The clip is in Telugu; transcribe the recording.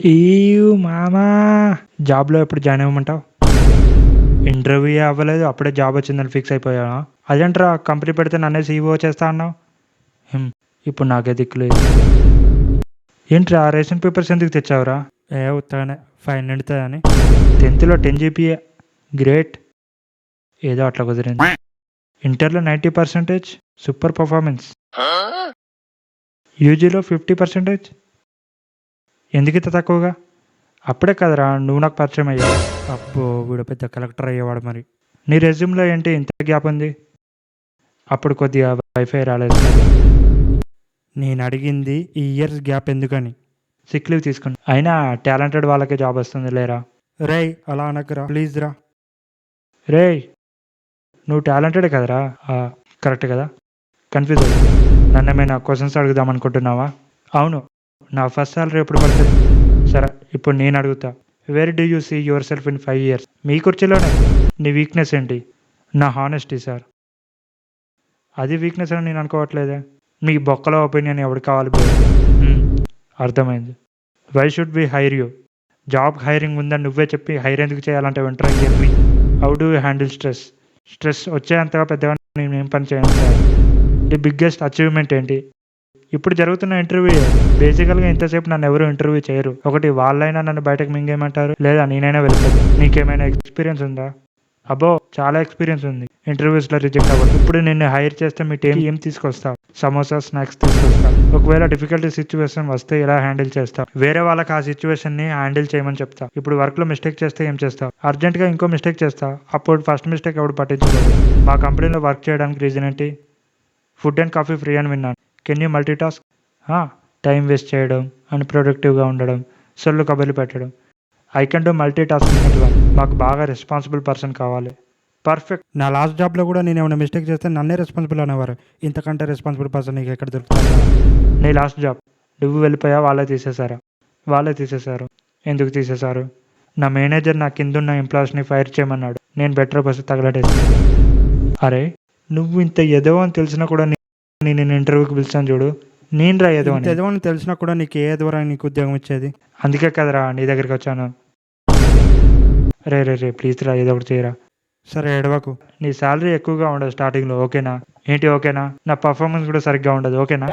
ఈ మామా జాబ్లో ఎప్పుడు జాయిన్ అవ్వమంటావు? ఇంటర్వ్యూ అవ్వలేదు, అప్పుడే జాబ్ వచ్చిందని ఫిక్స్ అయిపోయావా? అదేంట్రా కంపెనీ పెడితే నన్నే సీఈఓ చేస్తా అన్నావు. ఇప్పుడు నాకే దిక్కులేదు. ఏంట్రా రేషన్ పేపర్స్ ఎందుకు తెచ్చావురా? ఉత్తగానే ఫైన్ నిండుతుందని. 10th 10 GPA great. ఏదో అట్లా కుదిరింది. ఇంటర్లో 90%, సూపర్ పర్ఫార్మెన్స్. యూజీలో 50%. ఎందుకు ఇంత తక్కువగా? అప్పుడే కదరా నువ్వు నాకు పరిచయం అయ్యావు. అబ్బో వీడు పెద్ద కలెక్టర్ అయ్యేవాడు. మరి నీ రెజ్యూమ్లో ఏంటి ఇంత గ్యాప్ ఉంది? అప్పుడు కొద్దిగా వైఫై రాలేదు. నేను అడిగింది ఈ ఇయర్స్ గ్యాప్ ఎందుకని. సిక్ లీవ్ తీసుకుని. అయినా టాలెంటెడ్ వాళ్ళకే జాబ్ వస్తుంది లేరా. రేయ్ అలా అనకురా ప్లీజ్ రా. రేయ్ నువ్వు టాలెంటెడ్ కదరా. కరెక్ట్ కదా. కన్ఫ్యూజ్ అయ్యి నన్ను ఏమైనా క్వశ్చన్స్ అడుగుదాం అనుకుంటున్నావా? అవును. నా ఫస్ట్ సాలరీ ఎప్పుడు పడుతుంది? సరే ఇప్పుడు నేను అడుగుతా. Where do you see yourself in 5 years? మీ కుర్చీలోనే. నీ వీక్నెస్ ఏంటి? నా హానెస్టీ సార్. అది వీక్నెస్ అని నేను అనుకోవట్లేదే. మీ బొక్కలో ఒపీనియన్ ఎవడు కావాలి బ్రో? అర్థమైంది. Why should be hire you? Job hiring ఉందని నువ్వే చెప్పి హైర్ ఎందుకు చేయాలంటే వెంటనే every. How do you handle stress? Stress వచ్చేంతగా పెద్దగా నేను ఏం పని చేయను సార్. ది బిగ్గెస్ట్ అచీవ్మెంట్ ఏంటి? ఇప్పుడు జరుగుతున్న ఇంటర్వ్యూ. బేసికల్గా ఇంతసేపు నన్ను ఎవరు ఇంటర్వ్యూ చేయరు. ఒకటి వాళ్ళైనా నన్ను బయటకు మింగేయమంటారు, లేదా నేనైనా వెళ్ళిపోతాను. నీకేమైనా ఎక్స్పీరియన్స్ ఉందా? అబ్బో చాలా ఎక్స్పీరియన్స్ ఉంది. ఇంటర్వ్యూస్లో రిజెక్ట్ అవ్వదు. ఇప్పుడు నిన్ను హైర్ చేస్తే మీ టీం ఏం తీసుకొస్తావు? సమోసా స్నాక్స్ తీసుకొస్తావు. ఒకవేళ డిఫికల్టీ సిచ్యువేషన్ వస్తే ఎలా హ్యాండిల్ చేస్తావు? వేరే వాళ్ళకి ఆ సిచ్యువేషన్ని హ్యాండిల్ చేయమని చెప్తావు. ఇప్పుడు వర్క్లో మిస్టేక్ చేస్తే ఏం చేస్తావు? అర్జెంట్గా ఇంకో మిస్టేక్ చేస్తావు. అప్పుడు ఫస్ట్ మిస్టేక్ ఎవడు పట్టించుకోదు. మా కంపెనీలో వర్క్ చేయడానికి రీజన్ ఏంటి? ఫుడ్ అండ్ కాఫీ ఫ్రీ అని విన్నాను. Can you multi task? Time waste చేయడం, అన్ప్రొడక్టివ్గా ఉండడం, సొల్లు కబుర్లు పెట్టడం. I can do multi tasking at one. మాకు బాగా రెస్పాన్సిబుల్ పర్సన్ కావాలి. పర్ఫెక్ట్. నా లాస్ట్ జాబ్లో కూడా నేను ఏమైనా మిస్టేక్ చేస్తే నన్నే రెస్పాన్సిబుల్ అనేవారు. ఇంతకంటే రెస్పాన్సిబుల్ పర్సన్ నీకు ఎక్కడ దొరుకుతారు? నీ లాస్ట్ జాబ్ నువ్వు వెళ్ళిపోయా, వాళ్ళే తీసేశారా? వాళ్ళే తీసేశారు. ఎందుకు తీసేశారు? నా మేనేజర్ నా కిందున్న ఎంప్లాయీస్ని ఫైర్ చేయమన్నాడు. నేను బెటర్ బస్సు తగలటేసి. అరే నువ్వు ఇంత ఎదవో అని తెలిసినా కూడా నేను ఇంటర్వ్యూకి పిలిచాను చూడు. నేను రా ఎదవో అని తెలిసినా కూడా నీకు ఏ ఎదవరా నీకు ఉద్యోగం ఇచ్చేది? అందుకే కదరా నీ దగ్గరికి వచ్చాను. రే రే రే ప్లీజ్ రా, ఏదో ఒకటి చేయరా. సరే ఎడవకు. నీ శాలరీ ఎక్కువగా ఉండదు స్టార్టింగ్లో, ఓకేనా? ఏంటి ఓకేనా? నా పర్ఫార్మెన్స్ కూడా సరిగ్గా ఉండదు, ఓకేనా?